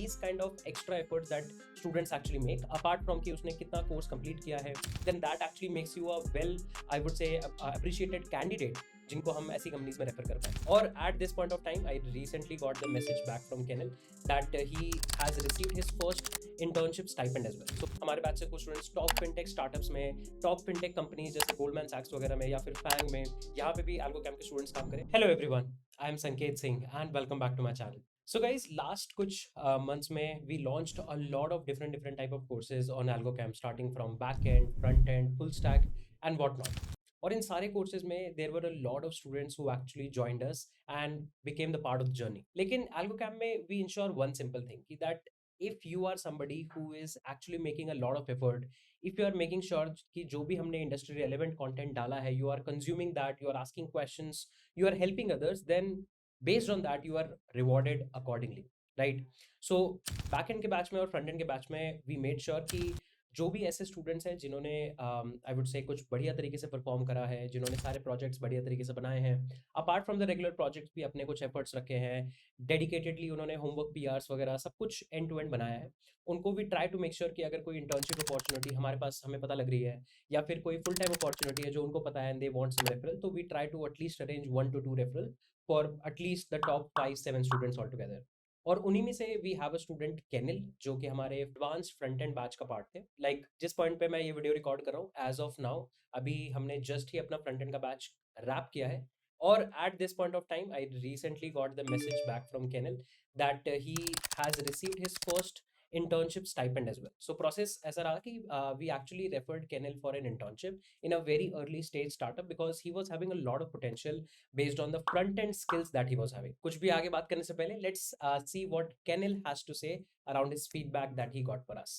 these kind of extra efforts that students actually make, apart from कि उसने कितना course complete किया है, then that actually makes you a well, I would say, appreciated candidate जिनको हम ऐसी companies में रेफर कर पाए. और at this point of time I recently got the message back from Kenil that he has received his first internship stipend as well. So हमारे batch से कुछ स्टूडेंट्स टॉप फिनटेक स्टार्टअप्स में, टॉप फिनटेक कंपनीज जैसे Goldman सैक्स वगैरह में या फिर फैंग में, यहाँ पे भी एल्गो कैंप के स्टूडेंट्स काम करें. Hello everyone, I am Sanket Singh and welcome back to my channel. So guys, last कुछ months में we launched a lot of different type of courses on AlgoCamp, starting from back end, front end, full stack and whatnot. और इन सारे courses में there were a lot of students who actually joined us and became the part of the journey. लेकिन AlgoCamp में we ensure one simple thing कि that if you are somebody who is actually making a lot of effort, if you are making sure कि जो भी हमने industry relevant content डाला है, you are consuming that, you are asking questions, you are helping others, then based on that you are rewarded accordingly, right? So back end के batch में और front end के बैच में we made sure कि जो भी ऐसे students हैं जिन्होंने आई वुड से कुछ बढ़िया तरीके से परफॉर्म करा है, जिन्होंने सारे प्रोजेक्ट्स बढ़िया तरीके से बनाए हैं, apart from the regular projects भी अपने कुछ एफर्ट्स रखे हैं, डेडिकेटेडली उन्होंने होमवर्क पीआरस वगैरह सब कुछ एंड टू एंड बनाया है, उनको भी ट्राई टू मेक श्योर कि अगर कोई इंटर्नशिप अपॉर्चुनिटी हमारे पास हमें पता लग रही है या फिर कोई फुल टाइम अपॉर्चुनिटी है जो उनको पता है and they want some referral, तो we try to at least arrange 1 to 2 referral for at least the top 5-7 students all together. और उन्हीं में से we have a student Kenil जो कि हमारे एडवांस फ्रंट एंड बैच का पार्ट थे. लाइक जिस पॉइंट पे मैं ये वीडियो रिकॉर्ड कर रहा हूँ एज ऑफ नाउ, अभी हमने जस्ट ही अपना फ्रंट एंड का बैच रैप किया है. और at this point of time I recently got the message back from Kenil that he has received his first internship stipend as well. So process ऐसा रहा कि we actually referred Kenil for an internship in a very early stage startup because he was having a lot of potential based on the front end skills that he was having. कुछ भी आगे बात करने से पहले let's see what Kenil has to say around his feedback that he got for us.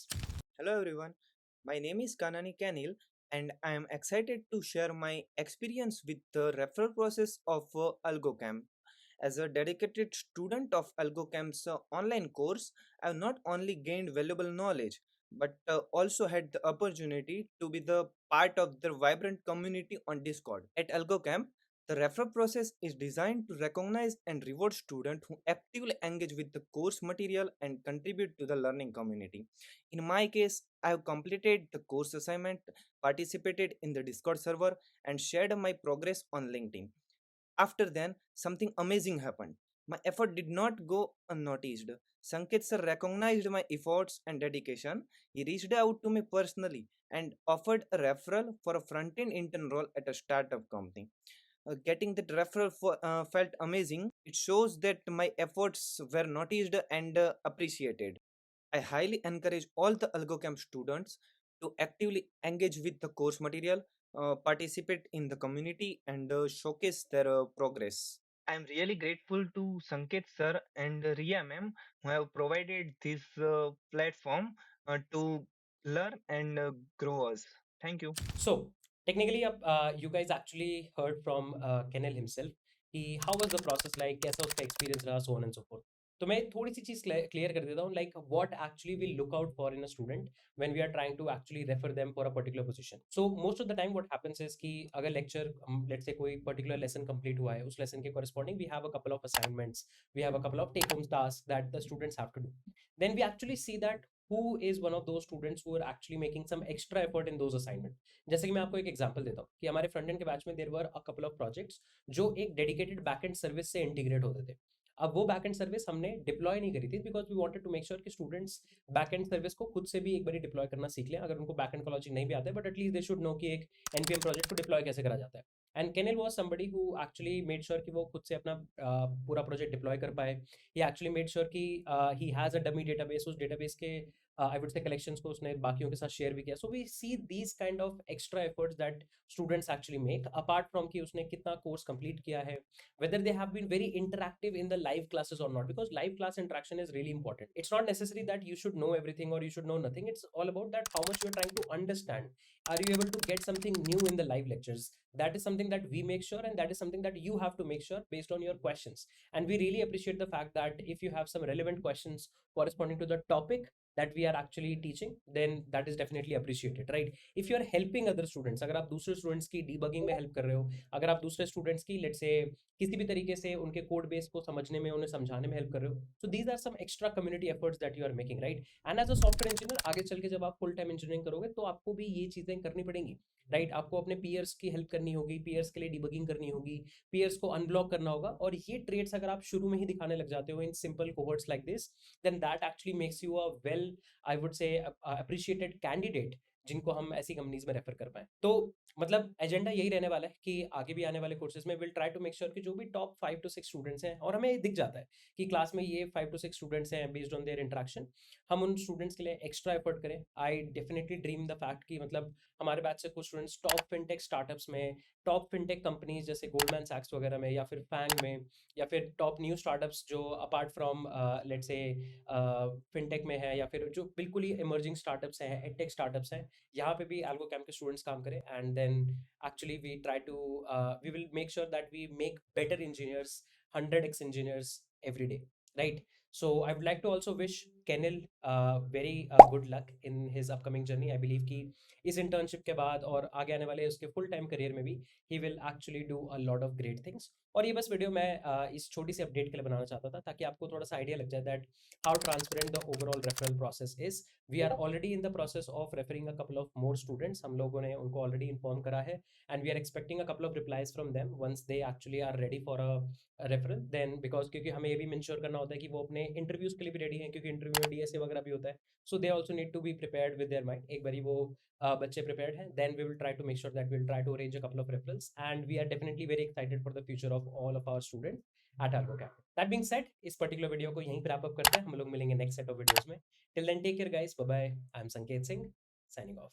Hello everyone, my name is Kanani Kanil and I am excited to share my experience with the referral process of AlgoCamp. As a dedicated student of AlgoCamp's online course, I have not only gained valuable knowledge but also had the opportunity to be the part of the vibrant community on Discord. At AlgoCamp, the referral process is designed to recognize and reward students who actively engage with the course material and contribute to the learning community. In my case, I have completed the course assignment, participated in the Discord server, and shared my progress on LinkedIn. After then, something amazing happened. My effort did not go unnoticed. Sanket sir recognized my efforts and dedication. He reached out to me personally and offered a referral for a front-end intern role at a startup company. Getting that referral felt amazing. It shows that my efforts were noticed and appreciated. I highly encourage all the AlgoCamp students to actively engage with the course material, participate in the community, and showcase their progress. I am really grateful to Sanket sir and Ria ma'am who have provided this platform to learn and grow us. Thank you. So technically you guys actually heard from Kenil himself कि how was the process like, कैसा उसका experience रहा, so on and so forth. तो मैं थोड़ी सी चीज clear कर देता हूँ, like what actually we look out for in a student when we are trying to actually refer them for a particular position. So most of the time what happens is कि अगर lecture let's say कोई particular lesson complete हुआ है, उस lesson के corresponding we have a couple of assignments, we have a couple of take home tasks that the students have to do. Then we actually see that who is one of those students who are actually making some extra effort in those assignments. जैसे कि मैं आपको एक example देता हूँ कि हमारे front end के बैच में there were a couple of projects जो एक डेडिकेटेड बैकएंड सर्विस से इंटीग्रेट होते थे. अब वो बैकएंड सर्विस हमने डिप्लॉय नहीं करी थी because we wanted to make sure कि स्टूडेंट्स बैकएंड सर्विस को खुद से भी एक बार डिप्लॉय करना सीख लें, अगर उनको बैकएंड का लॉजिक नहीं भी आता है, but at least they should know कि एक एनपीएम प्रोजेक्ट को डिप्लॉय कैसे करा जाता है. And Kenil was somebody who actually made sure कि वो खुद से अपना पूरा प्रोजेक्ट डिप्लॉय कर पाए. ही एक्चुअली मेड श्योर कि he has a dummy database, उस डेटाबेस के आई वुड से कलेक्शंस को उसने बाकियों के साथ शेयर भी किया. So we see these kind of extra efforts that students actually make, apart from कि उसने कितना कोर्स कंप्लीट किया है, whether they have been very interactive in the live classes or not, because live class interaction is really important. It's not necessary that you should know everything or you should know nothing. It's all about that how much you're trying to understand. Are you able to get something new in the live lectures? That is something that we make sure, and that is something that you have to make sure based on your questions. And we really appreciate the fact that if you have some relevant questions corresponding to the topic, that we are actually teaching, then that is definitely appreciated, right? If you are helping other students, अगर आप दूसरे students की debugging में help कर रहे हो, अगर आप दूसरे students की let's say किसी भी तरीके से उनके कोड बेस को समझने में, उन्हें समझाने में हेल्प कर रहे हो, so these are some extra community efforts that you are making, right? And as a software engineer, आगे चल के जब आप full time engineering करोगे तो आपको भी ये चीजें करनी पड़ेंगी, राइट? आपको अपने पीयर्स की हेल्प करनी होगी, पीयर्स के लिए डिबगिंग करनी होगी, पीयर्स को अनब्लॉक करना होगा, और ये ट्रेड्स अगर आप शुरू में ही दिखाने लग जाते हो in simple cohorts like this, then that actually makes you a well, I would say appreciated candidate, जिनको हम ऐसी कंपनीज में रेफर कर पाए। तो मतलब एजेंडा यही रहने वाला है कि आगे भी आने वाले कोर्सेज में will try to make sure कि जो भी टॉप 5 to 6 स्टूडेंट्स हैं, और हमें दिख जाता है कि क्लास में ये 5 to 6 स्टूडेंट्स हैं बेस्ड ऑन देयर इंटरेक्शन, हम उन स्टूडेंट्स के लिए एक्स्ट्रा एफर्ट करें। I definitely dream the fact कि मतलब हमारे बैच से कुछ स्टूडेंट्स टॉप फिनटेक स्टार्टअप्स में, टॉप फिनटेक कंपनीज जैसे गोल्डमैन सैक्स वगैरह में, या फिर फैंग में, या फिर टॉप न्यू स्टार्टअप्स जो apart from let's say fintech में है, या फिर जो बिल्कुल ही इमर्जिंग स्टार्टअप्स हैं, एडटेक स्टार्टअप्स हैं, यहाँ पे भी एल्गो कैंप के स्टूडेंट्स काम करें। And then actually we try to we will make sure that we make better engineers, 100x engineers every day, right? So I would like to also wish Kenil very good luck in his upcoming journey. I believe कि इस internship के बाद और आगे आने वाले उसके full time career में भी he will actually do a lot of great things. और ये बस वीडियो मैं इस छोटी सी अपडेट के लिए बनाना चाहता था, ताकि आपको थोड़ा सा आइडिया लग जाए that how transparent the overall referral process is. We are already in the process of referring a couple of more students, हम लोगों ने उनको ऑलरेडी इन्फॉर्म करा है, and we are expecting a couple of replies from them once they actually are ready for a referral, then because क्योंकि हमें ये भी इंश्योर करना होता है कि वो अपने इंटरव्यूज के लिए भी रेडी हैं, क्योंकि इंटरव्यू में डीएसए वगैरह भी होता है, so they also need to be prepared with their mind. एक बारी वो बच्चे प्रिपेयर्ड हैं, then we will try to make sure that we will try to arrange a couple of referrals, and we are definitely very excited for the future of all of our student at Algo Camp. That being said, इस particular video को यहीं पर wrap up करते हैं, हम लोग मिलेंगे next set of videos में। Till then take care guys, bye bye. I am Sanket Singh, signing off.